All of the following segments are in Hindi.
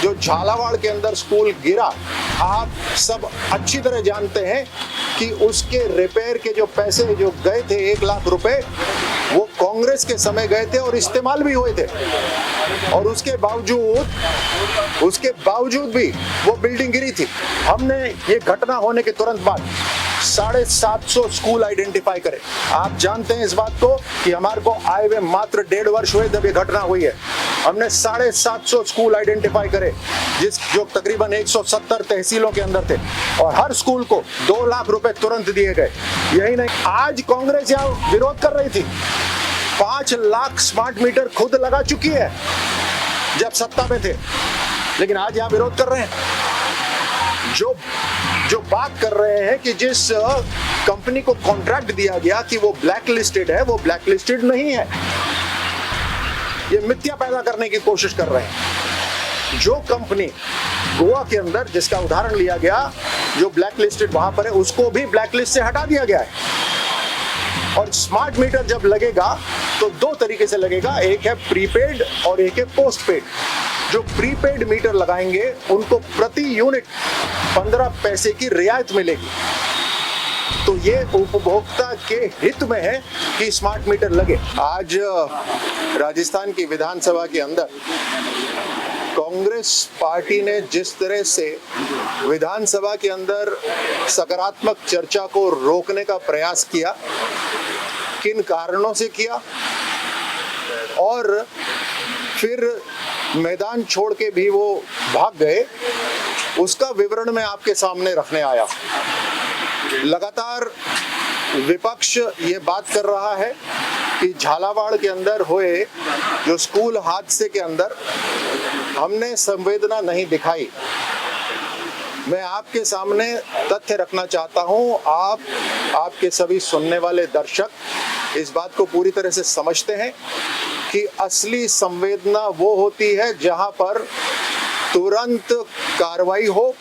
जो झालावाड़ के अंदर स्कूल गिरा, आप सब अच्छी तरह जानते हैं कि उसके रिपेयर के जो पैसे जो गए थे 1 लाख रुपए, वो कांग्रेस के समय गए थे और इस्तेमाल भी हुए थे। और उसके बावजूद भी वो बिल्डिंग गिरी थी। हमने ये घटना होने के तुरंत बाद 750 स्कूल आइडेंटिफाई करे। आप जानते हैं इस बात को कि हमारे को आए हुए मात्र 1.5 वर्ष हुए जब ये घटना हुई है। हमने 750 स्कूल आइडेंटिफाई करे, जो तकरीबन 170 तहसीलों के अंदर थे, और हर स्कूल को 2 लाख रुपए तुरंत दिए गए। यही नहीं, आज कांग्रेस यहाँ विरोध कर रही थी, 5 लाख स्मार्ट मीटर खुद लगा चुकी है जब सत्ता में थे, लेकिन आज यहाँ विरोध कर रहे हैं। जो बात कर रहे हैं कि जिस कंपनी को कॉन्ट्रैक्ट दिया गया कि वो ब्लैक लिस्टेड है, वो ब्लैक लिस्टेड नहीं है। ये मिथ्या पैदा करने की कोशिश कर रहे हैं। जो कंपनी गोवा के अंदर जिसका उदाहरण लिया गया, जो ब्लैक लिस्टेड वहां पर है, उसको भी ब्लैक लिस्ट से हटा दिया गया है। और स्मार्ट मीटर जब लगेगा तो 2 तरीके से लगेगा, एक है प्रीपेड और एक है पोस्टपेड। जो प्रीपेड मीटर लगाएंगे उनको प्रति यूनिट 15 पैसे की रियायत मिलेगी। तो ये उपभोक्ता के हित में है कि स्मार्ट मीटर लगे। आज राजस्थान की विधानसभा के अंदर कांग्रेस पार्टी ने जिस तरह से विधानसभा के अंदर सकारात्मक चर्चा को रोकने का प्रयास किया, किन कारणों से किया, और फिर मैदान छोड़ के भी वो भाग गए, उसका विवरण मैं आपके सामने रखने आया। लगातार विपक्ष ये बात कर रहा है कि झालावाड़ के अंदर हुए जो स्कूल हादसे के अंदर हमने संवेदना नहीं दिखाई। मैं आपके सामने तथ्य रखना चाहता हूं। आपके सभी सुनने वाले दर्शक इस बात को पूरी तरह से समझते हैं कि असली संवेदना वो होती है जहां पर तुरंत कार्रवाई हो,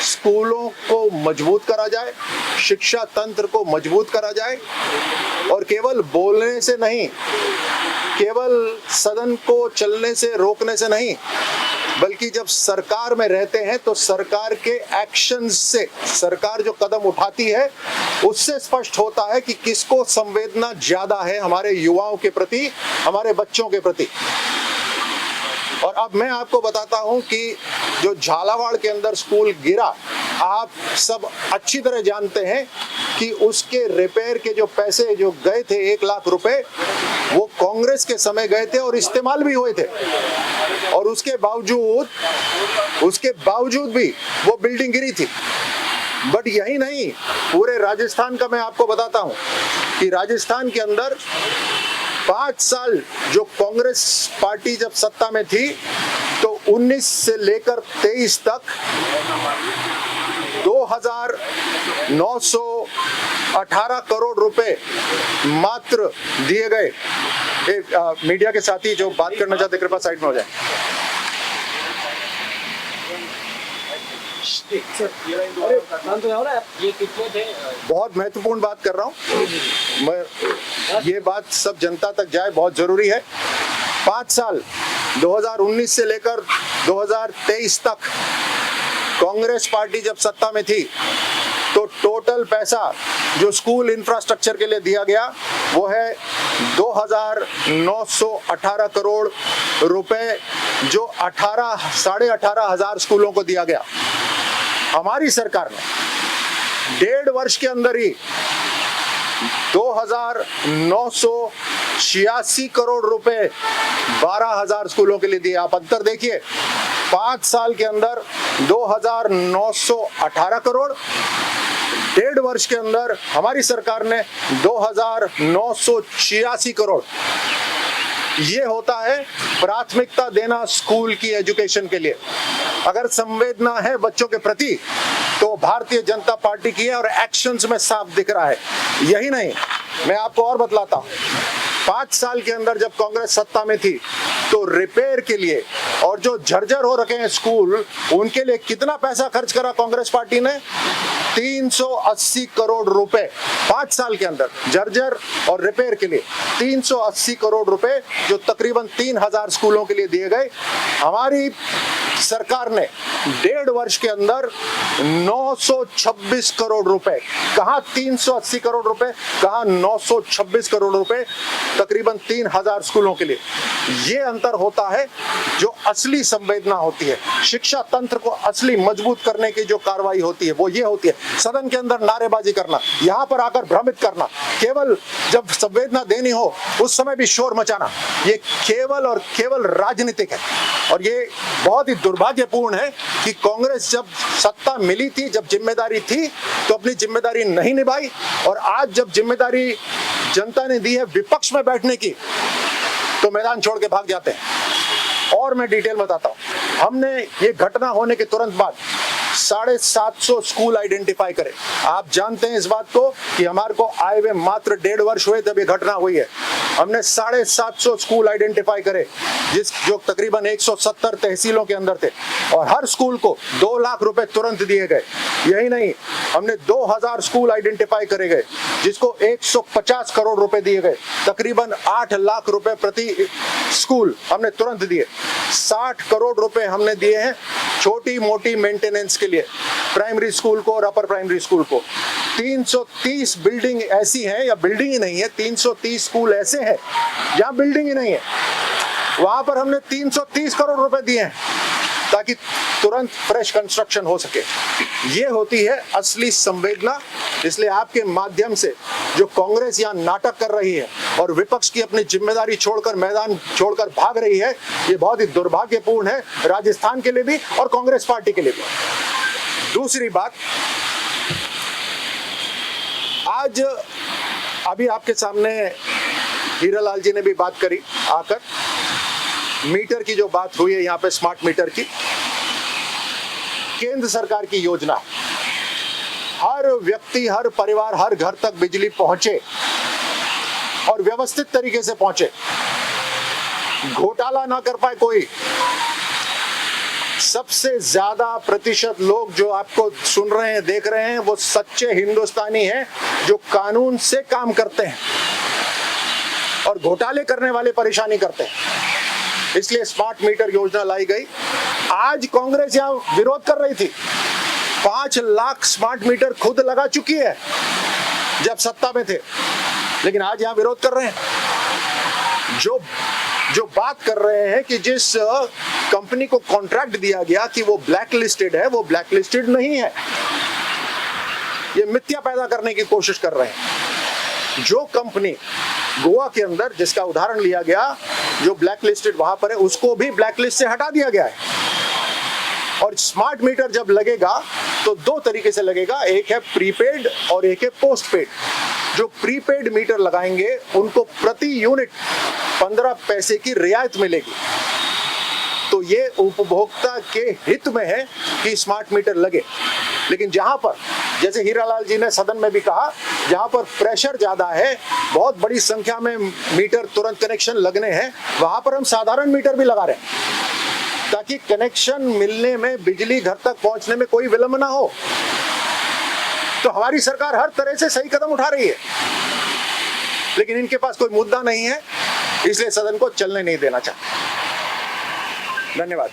स्कूलों को मजबूत करा जाए, शिक्षा तंत्र को मजबूत करा जाए, और केवल बोलने से नहीं, केवल सदन को चलने से रोकने से नहीं, बल्कि जब सरकार में रहते हैं तो सरकार के एक्शंस से, सरकार जो कदम उठाती है उससे स्पष्ट होता है कि किसको संवेदना ज्यादा है हमारे युवाओं के प्रति, हमारे बच्चों के प्रति। और अब मैं आपको बताता हूं कि जो झालावाड़ के अंदर स्कूल गिरा, आप सब अच्छी तरह जानते हैं कि उसके रिपेयर के जो पैसे जो गए थे 1 लाख रुपए, वो कांग्रेस के समय गए थे और इस्तेमाल भी हुए थे। और उसके बावजूद भी वो बिल्डिंग गिरी थी। बट यही नहीं, पूरे राजस्थान का मैं आपको बताता हूं कि राजस्थान के अंदर 5 साल जो कांग्रेस पार्टी जब सत्ता में थी, तो 19 से लेकर 23 तक 2,918 करोड़ रुपए मात्र दिए गए। मीडिया के साथी जो बात करना चाहते कृपया साइड में हो जाए। बहुत महत्वपूर्ण बात कर रहा हूं मैं, ये बात सब जनता तक जाए, बहुत जरूरी है। 5 साल 2019 से लेकर 2023 तक कांग्रेस पार्टी जब सत्ता में थी, तो टोटल पैसा जो स्कूल इंफ्रास्ट्रक्चर के लिए दिया गया वो है 2,918 करोड़ रुपए, जो 18,500 स्कूलों को दिया गया। हमारी सरकार ने 1.5 वर्ष के अंदर ही 2,986 करोड़ रुपए 12,000 स्कूलों के लिए दिए। आप अंतर देखिए, 5 साल के अंदर 2,918 करोड़, 1.5 वर्ष के अंदर हमारी सरकार ने 2,986 करोड़। ये होता है प्राथमिकता देना स्कूल की एजुकेशन के लिए। अगर संवेदना है बच्चों के प्रति तो भारतीय जनता पार्टी की है, और एक्शंस में साफ दिख रहा है। यही नहीं, मैं आपको और बतलाता हूं, 5 साल के अंदर जब कांग्रेस सत्ता में थी तो रिपेयर के लिए और जो जर्जर हो रखे हैं स्कूल, उनके लिए कितना पैसा खर्च करा कांग्रेस पार्टी ने? 380 करोड़ रुपए 5 साल के अंदर जर्जर और रिपेयर के लिए 380 करोड़ रुपए जो तकरीबन 3000 स्कूलों के लिए दिए गए। हमारी सरकार ने 1.5 वर्ष के अंदर 926 करोड़ रुपए, कहां 380 करोड़ रुपए, कहां 926 करोड़ रुपए तकरीबन 3000 स्कूलों के लिए। ये अंतर होता है जो असली संवेदना होती है, शिक्षा तंत्र को असली मजबूत करने की जो कार्रवाई होती है वो ये होती है। सदन के अंदर नारेबाजी करना, यहां पर आकर भ्रमित करना, केवल जब संवेदना देनी हो उस समय भी शोर मचाना, ये केवल और केवल राजनीतिक है। और ये बहुत ही दुर्भाग्यपूर्ण है कि कांग्रेस जब सत्ता मिली थी, जब जिम्मेदारी थी तो अपनी जिम्मेदारी नहीं निभाई, और आज जब जिम्मेदारी जनता ने दी है विपक्ष में बैठने की तो मैदान छोड़ के भाग जाते हैं। और मैं डिटेल बताता हूं, हमने ये घटना होने के तुरंत बाद 750 स्कूल आइडेंटिफाई करे। आप जानते हैं इस बात को कि हमारे को आए हुए मात्र 1.5 वर्ष हुए जब ये घटना हुई है। हमने 750 स्कूल आइडेंटिफाई करे जो तकरीबन 170 तहसीलों के अंदर थे, और हर स्कूल को 2 लाख रुपए तुरंत दिए गए। यही नहीं, हमने 2000 स्कूल आइडेंटिफाई करे गए जिसको 150 करोड़ रुपए दिए गए, तकरीबन 8 लाख रुपए प्रति स्कूल हमने तुरंत दिए। 60 करोड़ रुपए हमने दिए हैं छोटी मोटी मेंटेनेंस के लिए, प्राइमरी स्कूल को और अपर प्राइमरी स्कूल को। 330 बिल्डिंग ऐसी हैं, या बिल्डिंग ही नहीं है, 330 स्कूल ऐसे हैं जहां बिल्डिंग ही नहीं है, वहां पर हमने 330 करोड़ रुपए दिए हैं ताकि तुरंत फ्रेश कंस्ट्रक्शन हो सके। ये होती है असली संवेदना। इसलिए आपके माध्यम से जो कांग्रेस यहाँ नाटक कर रही है और विपक्ष की अपनी जिम्मेदारी छोड़कर मैदान छोड़कर भाग रही है, ये बहुत ही दुर्भाग्यपूर्ण है राजस्थान के लिए भी और कांग्रेस पार्टी के लिए भी। दूसरी बात, आज अभी आपके सामने हीरालाल जी ने भी बात करी आकर, मीटर की जो बात हुई है यहाँ पे, स्मार्ट मीटर की, केंद्र सरकार की योजना, हर व्यक्ति, हर परिवार, हर घर तक बिजली पहुंचे और व्यवस्थित तरीके से पहुंचे, घोटाला ना कर पाए कोई। सबसे ज्यादा प्रतिशत लोग जो आपको सुन रहे हैं, देख रहे हैं, वो सच्चे हिंदुस्तानी हैं जो कानून से काम करते हैं, और घोटाले करने वाले परेशानी करते हैं। इसलिए स्मार्ट मीटर योजना लाई गई। आज कांग्रेस यहाँ विरोध कर रही थी, 5 लाख स्मार्ट मीटर खुद लगा चुकी है जब सत्ता में थे, लेकिन आज यहाँ विरोध कर रहे हैं। जो बात कर रहे हैं कि जिस कंपनी को कॉन्ट्रैक्ट दिया गया कि वो ब्लैक लिस्टेड है, वो ब्लैक लिस्टेड नहीं है। ये मिथ्या पैदा करने की कोशिश कर रहे हैं। जो कंपनी गोवा के अंदर, जिसका उदाहरण लिया गया, जो ब्लैक लिस्टेड वहां पर है, उसको भी ब्लैक लिस्ट से हटा दिया गया है। और स्मार्ट मीटर जब लगेगा तो 2 तरीके से लगेगा, एक है प्रीपेड और एक है पोस्टपेड। जो प्रीपेड मीटर लगाएंगे उनको प्रति यूनिट 15 पैसे की रियायत मिलेगी। तो ये उपभोक्ता के हित में है कि स्मार्ट मीटर लगे। लेकिन जहां पर, जैसे हीरालाल जी ने सदन में भी कहा, जहां पर प्रेशर ज्यादा है, बहुत बड़ी संख्या में मीटर तुरंत कनेक्शन लगने हैं, वहां पर हम साधारण मीटर भी लगा रहे हैं ताकि कनेक्शन मिलने में, बिजली घर तक पहुंचने में कोई विलंब ना हो। तो हमारी सरकार हर तरह से सही कदम उठा रही है, लेकिन इनके पास कोई मुद्दा नहीं है, इसलिए सदन को चलने नहीं देना चाहते। धन्यवाद।